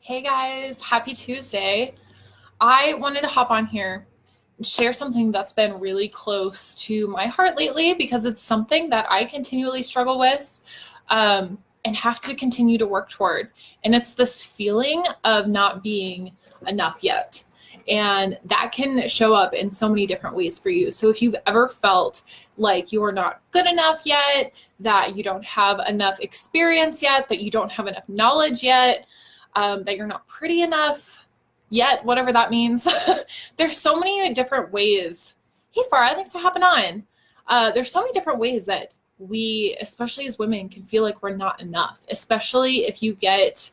Hey guys, happy Tuesday. I wanted to hop on here and share something that's been really close to my heart lately because it's something that I continually struggle with and have to continue to work toward. And it's this feeling of not being enough yet. And that can show up in so many different ways for you. So if you've ever felt like you're not good enough yet, that you don't have enough experience yet, that you don't have enough knowledge yet, that you're not pretty enough yet, whatever that means. There's so many different ways. Hey, Farah, thanks for hopping on. There's so many different ways that we, especially as women, can feel like we're not enough, especially if you get,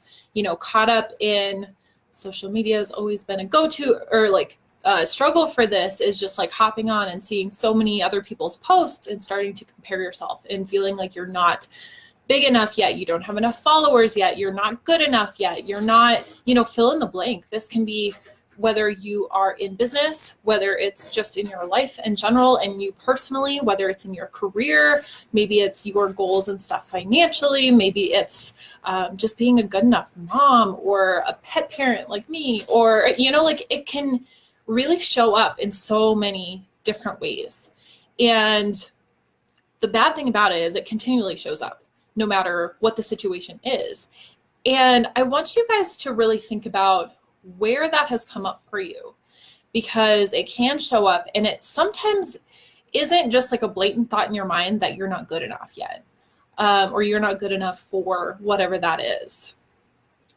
caught up in social media has always been a go-to or struggle for this is just like hopping on and seeing so many other people's posts and starting to compare yourself and feeling like you're not big enough yet, you don't have enough followers yet, you're not good enough yet, you're not, fill in the blank. This can be whether you are in business, whether it's just in your life in general and you personally, whether it's in your career, maybe it's your goals and stuff financially, maybe it's just being a good enough mom or a pet parent like me, or, it can really show up in so many different ways. And the bad thing about it is it continually shows up, no matter what the situation is. And I want you guys to really think about where that has come up for you, because it can show up and it sometimes isn't just like a blatant thought in your mind that you're not good enough yet, or you're not good enough for whatever that is.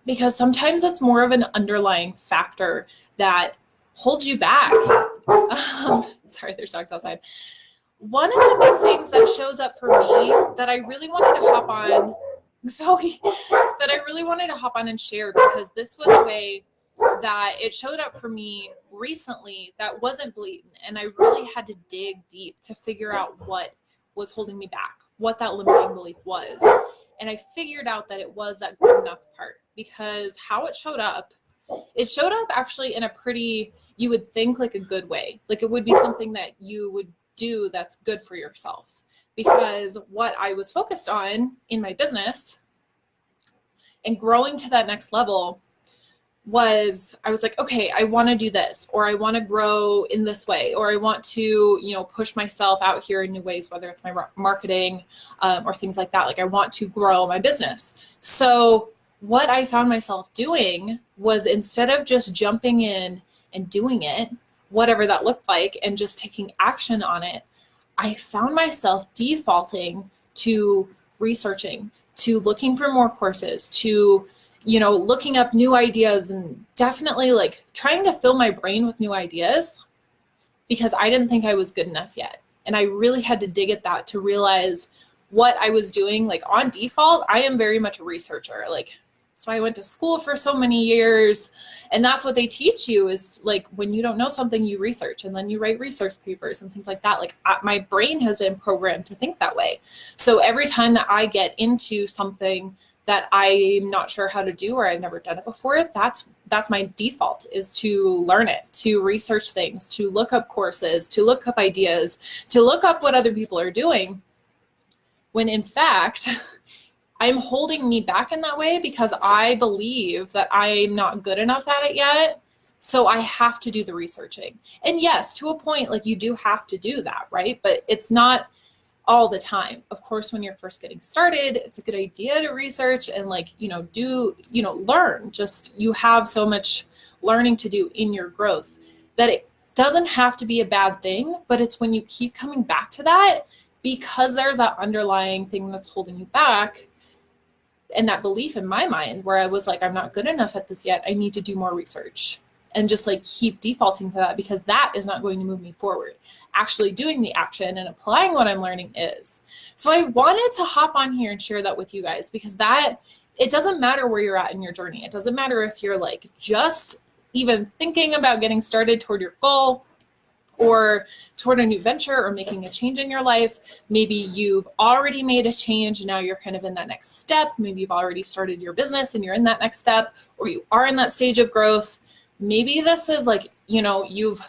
Because sometimes it's more of an underlying factor that holds you back. Sorry, there's dogs outside. One of the big things that shows up for me that I really wanted to hop on, that I really wanted to hop on and share, because this was a way that it showed up for me recently that wasn't blatant. And I really had to dig deep to figure out what was holding me back, what that limiting belief was. And I figured out that it was that good enough part, because how it showed up actually in a pretty, you would think like a good way. Like it would be something that you would do that's good for yourself, because what I was focused on in my business and growing to that next level was, I was like, okay, I want to do this, or I want to grow in this way, or I want to, push myself out here in new ways, whether it's my marketing or things like that. Like I want to grow my business. So what I found myself doing was, instead of just jumping in and doing it, whatever that looked like, and just taking action on it, I found myself defaulting to researching, to looking for more courses, to, looking up new ideas, and definitely like trying to fill my brain with new ideas, because I didn't think I was good enough yet. And I really had to dig at that to realize what I was doing. Like on default, I am very much a researcher. So I went to school for so many years, and that's what they teach you is like, when you don't know something, you research, and then you write research papers and things like that. Like my brain has been programmed to think that way. So every time that I get into something that I'm not sure how to do, or I've never done it before, that's my default, is to learn it, to research things, to look up courses, to look up ideas, to look up what other people are doing, when in fact, I'm holding me back in that way because I believe that I'm not good enough at it yet. So I have to do the researching. And yes, to a point, like you do have to do that, right? But it's not all the time. Of course, when you're first getting started, it's a good idea to research and learn. Just, you have so much learning to do in your growth that it doesn't have to be a bad thing, but it's when you keep coming back to that, because there's that underlying thing that's holding you back. And that belief in my mind where I was like, I'm not good enough at this yet, I need to do more research, and just like keep defaulting to that, because that is not going to move me forward. Actually doing the action and applying what I'm learning is. So I wanted to hop on here and share that with you guys, because it doesn't matter where you're at in your journey. It doesn't matter if you're like just even thinking about getting started toward your goal, or toward a new venture, or making a change in your life. Maybe you've already made a change and now you're kind of in that next step. Maybe you've already started your business and you're in that next step, or you are in that stage of growth. Maybe this is like, you've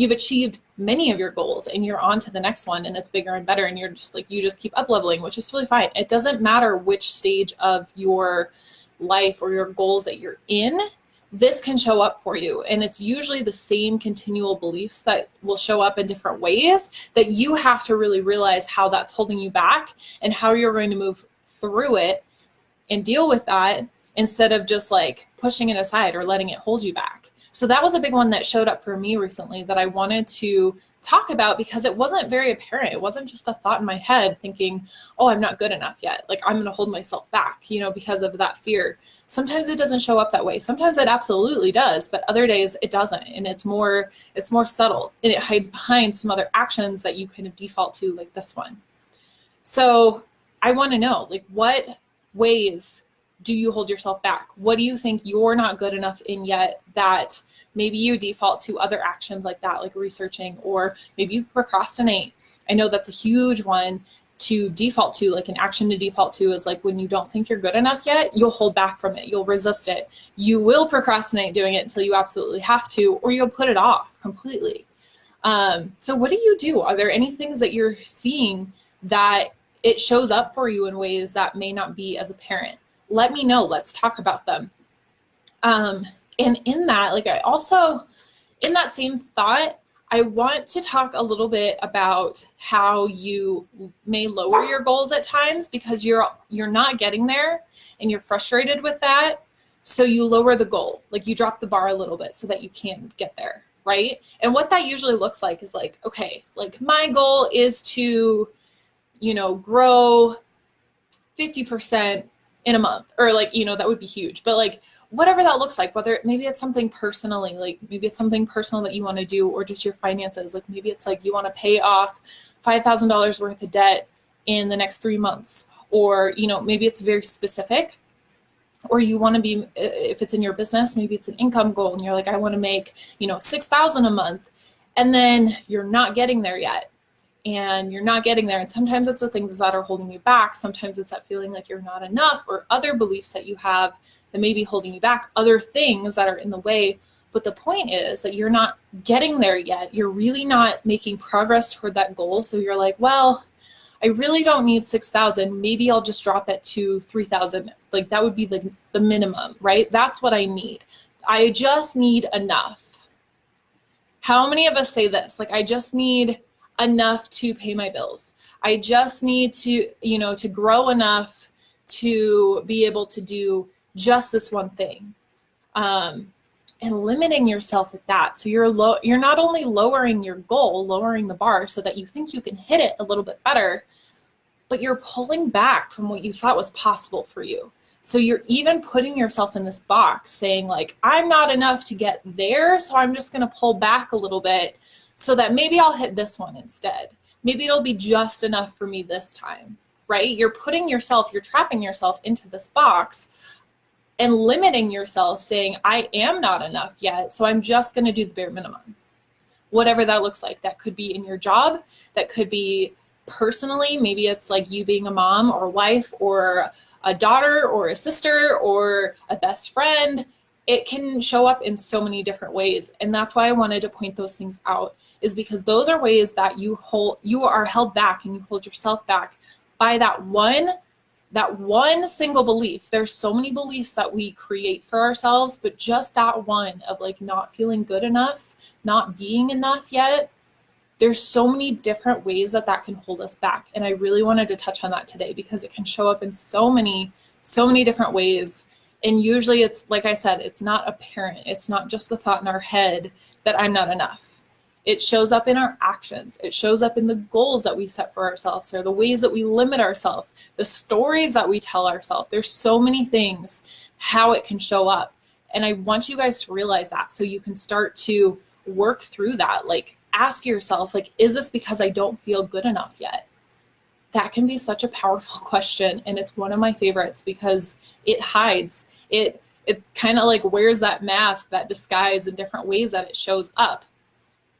achieved many of your goals and you're on to the next one, and it's bigger and better, and you're just like, you just keep up leveling, which is totally fine. It doesn't matter which stage of your life or your goals that you're in, this can show up for you. And it's usually the same continual beliefs that will show up in different ways that you have to really realize how that's holding you back and how you're going to move through it and deal with that instead of just like pushing it aside or letting it hold you back. So that was a big one that showed up for me recently that I wanted to talk about because it wasn't very apparent. It wasn't just a thought in my head thinking, oh, I'm not good enough yet. Like I'm going to hold myself back, because of that fear. Sometimes it doesn't show up that way. Sometimes it absolutely does, but other days it doesn't. And it's more subtle and it hides behind some other actions that you kind of default to, like this one. So I want to know, like, what ways do you hold yourself back? What do you think you're not good enough in yet that maybe you default to other actions like that, like researching, or maybe you procrastinate? I know that's a huge one to default to, like an action to default to is like when you don't think you're good enough yet, you'll hold back from it. You'll resist it. You will procrastinate doing it until you absolutely have to, or you'll put it off completely. So what do you do? Are there any things that you're seeing that it shows up for you in ways that may not be as apparent? Let me know. Let's talk about them. And in that, like in that same thought, I want to talk a little bit about how you may lower your goals at times because you're not getting there and you're frustrated with that. So you lower the goal, like you drop the bar a little bit so that you can get there, right? And what that usually looks like is like, okay, like my goal is to, grow 50% in a month, or like, that would be huge, but like whatever that looks like, whether maybe it's something personally, like maybe it's something personal that you want to do, or just your finances. Like maybe it's like you want to pay off $5,000 worth of debt in the next 3 months, or, maybe it's very specific, or you want to be, if it's in your business, maybe it's an income goal and you're like, I want to make, $6,000 a month, and then you're not getting there yet. And you're not getting there. And sometimes it's the things that are holding you back. Sometimes it's that feeling like you're not enough, or other beliefs that you have that may be holding you back, other things that are in the way. But the point is that you're not getting there yet. You're really not making progress toward that goal. So you're like, well, I really don't need 6,000. Maybe I'll just drop it to 3,000. Like that would be like the minimum, right? That's what I need. I just need enough. How many of us say this? Like, I just need enough to pay my bills. I just need to, to grow enough to be able to do just this one thing. And limiting yourself at that. So you're not only lowering your goal, lowering the bar so that you think you can hit it a little bit better, but you're pulling back from what you thought was possible for you. So you're even putting yourself in this box saying like, I'm not enough to get there, so I'm just going to pull back a little bit so that maybe I'll hit this one instead. Maybe it'll be just enough for me this time, right? You're trapping yourself into this box and limiting yourself, saying, I am not enough yet, so I'm just going to do the bare minimum. Whatever that looks like. That could be in your job. That could be personally. Maybe it's like you being a mom or a wife or a daughter or a sister or a best friend. It can show up in so many different ways. And that's why I wanted to point those things out, is because those are ways that you are held back and you hold yourself back by that one single belief. There's so many beliefs that we create for ourselves, but just that one of like not feeling good enough, not being enough yet. There's so many different ways that can hold us back. And I really wanted to touch on that today because it can show up in so many different ways. And usually it's, like I said, it's not apparent. It's not just the thought in our head that I'm not enough. It shows up in our actions. It shows up in the goals that we set for ourselves, or the ways that we limit ourselves, the stories that we tell ourselves. There's so many things how it can show up. And I want you guys to realize that so you can start to work through that. Like, ask yourself, like, is this because I don't feel good enough yet? That can be such a powerful question. And it's one of my favorites because it hides. It kind of like wears that mask, that disguise in different ways that it shows up.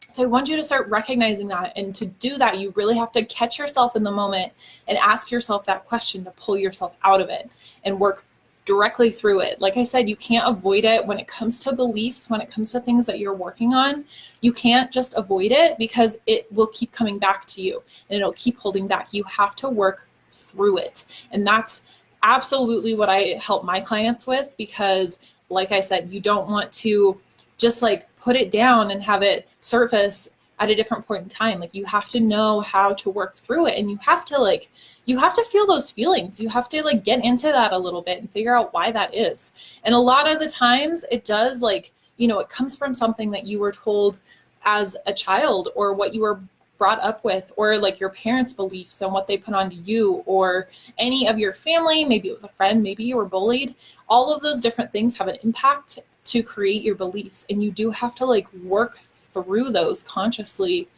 So I want you to start recognizing that. And to do that, you really have to catch yourself in the moment and ask yourself that question to pull yourself out of it and work directly through it. Like I said, you can't avoid it when it comes to beliefs, when it comes to things that you're working on. You can't just avoid it because it will keep coming back to you and it'll keep holding back. You have to work through it. And that's absolutely what I help my clients with, because like I said, you don't want to just like put it down and have it surface at a different point in time. Like you have to know how to work through it, and you have to feel those feelings. You have to like get into that a little bit and figure out why that is. And a lot of the times it does, like, it comes from something that you were told as a child, or what you were brought up with, or like your parents' beliefs and what they put onto you, or any of your family. Maybe it was a friend, maybe you were bullied. All of those different things have an impact to create your beliefs, and you do have to like work through those consciously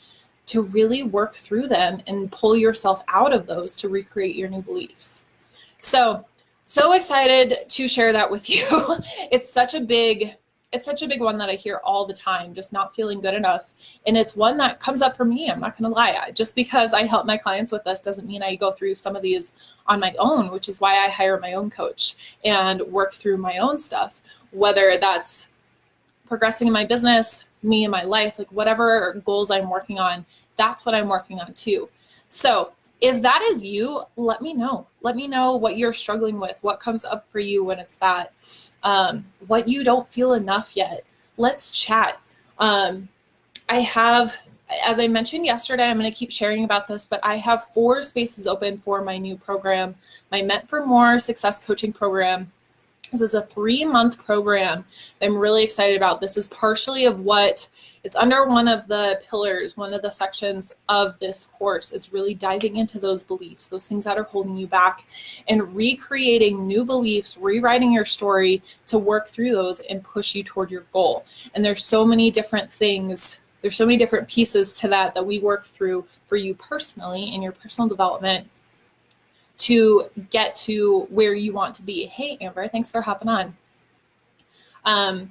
to really work through them and pull yourself out of those to recreate your new beliefs. So excited to share that with you. It's such a big one that I hear all the time, just not feeling good enough. And it's one that comes up for me. I'm not going to lie. Just because I help my clients with this doesn't mean I go through some of these on my own, which is why I hire my own coach and work through my own stuff, whether that's progressing in my business, me in my life, like whatever goals I'm working on, that's what I'm working on too. So if that is you, let me know. Let me know what you're struggling with, what comes up for you when it's that, what you don't feel enough yet. Let's chat. I have, as I mentioned yesterday, I'm going to keep sharing about this, but I have 4 spaces open for my new program, my Meant for More Success Coaching Program. This is a 3-month program that I'm really excited about. This is partially of what it's under. One of the pillars, one of the sections of this course is really diving into those beliefs, those things that are holding you back, and recreating new beliefs, rewriting your story to work through those and push you toward your goal. And there's so many different things. There's so many different pieces to that we work through for you personally in your personal development to get to where you want to be. Hey, Amber, thanks for hopping on.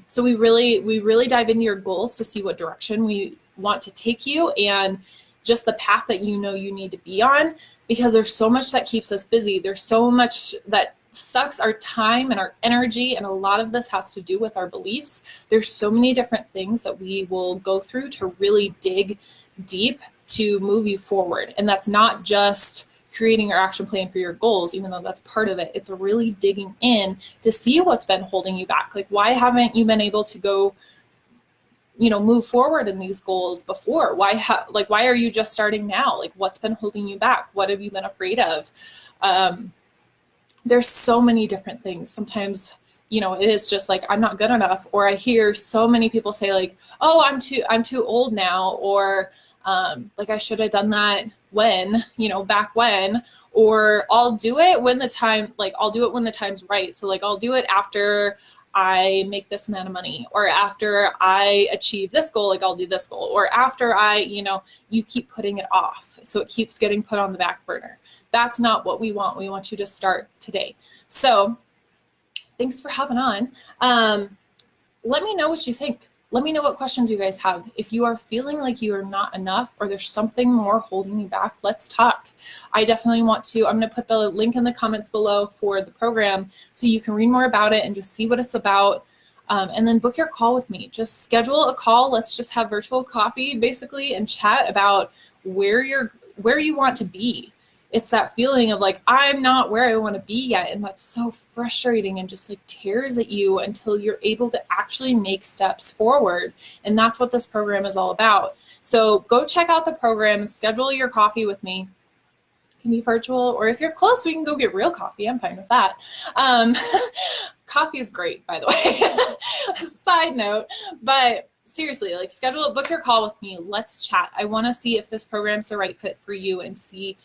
So we really dive into your goals to see what direction we want to take you, and just the path that you need to be on, because there's so much that keeps us busy. There's so much that sucks our time and our energy, and a lot of this has to do with our beliefs. There's so many different things that we will go through to really dig deep to move you forward. And that's not just creating your action plan for your goals, even though that's part of it. It's really digging in to see what's been holding you back. Like, why haven't you been able to go, move forward in these goals before? Why are you just starting now? Like, what's been holding you back? What have you been afraid of? There's so many different things. Sometimes, it is just like, I'm not good enough. Or I hear so many people say like, oh, I'm too old now. Or like, I should have done that when, back when, or I'll do it when the time's right. So like, I'll do it after I make this amount of money, or after I achieve this goal, like I'll do this goal, or after you keep putting it off. So it keeps getting put on the back burner. That's not what we want. We want you to start today. So thanks for hopping on. Let me know what you think. Let me know what questions you guys have. If you are feeling like you are not enough, or there's something more holding you back, let's talk. I definitely want to. I'm going to put the link in the comments below for the program so you can read more about it and just see what it's about. And then book your call with me. Just schedule a call. Let's just have virtual coffee basically and chat about where you want to be. It's that feeling of like, I'm not where I want to be yet. And that's so frustrating and just like tears at you until you're able to actually make steps forward. And that's what this program is all about. So go check out the program, schedule your coffee with me. It can be virtual, or if you're close, we can go get real coffee. I'm fine with that. Coffee is great, by the way. Side note, but seriously, like, book your call with me. Let's chat. I want to see if this program's the right fit for you and see,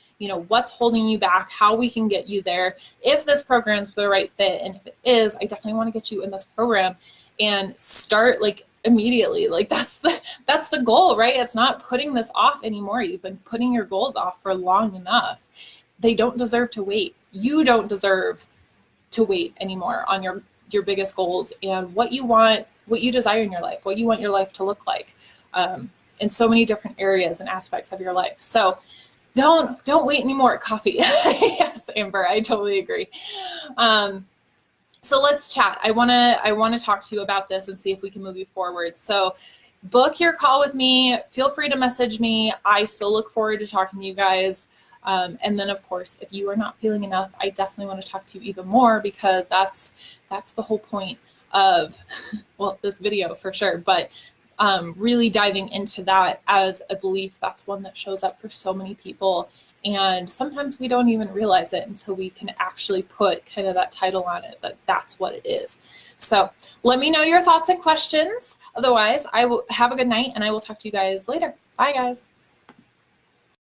what's holding you back, how we can get you there. If this program's the right fit, and if it is, I definitely want to get you in this program and start like immediately. Like that's the goal, right? It's not putting this off anymore. You've been putting your goals off for long enough. They don't deserve to wait. You don't deserve to wait anymore on your biggest goals and what you want, what you desire in your life, what you want your life to look like, in so many different areas and aspects of your life. So don't wait anymore. Coffee. Yes, Amber, I totally agree. So let's chat. I want to talk to you about this and see if we can move you forward. So book your call with me. Feel free to message me. I still look forward to talking to you guys. And then, of course, if you are not feeling enough, I definitely want to talk to you even more, because that's the whole point of, well, this video for sure, but really diving into that as a belief. That's one that shows up for so many people. And sometimes we don't even realize it until we can actually put kind of that title on it, that that's what it is. So let me know your thoughts and questions. Otherwise, I will have a good night, and I will talk to you guys later. Bye, guys.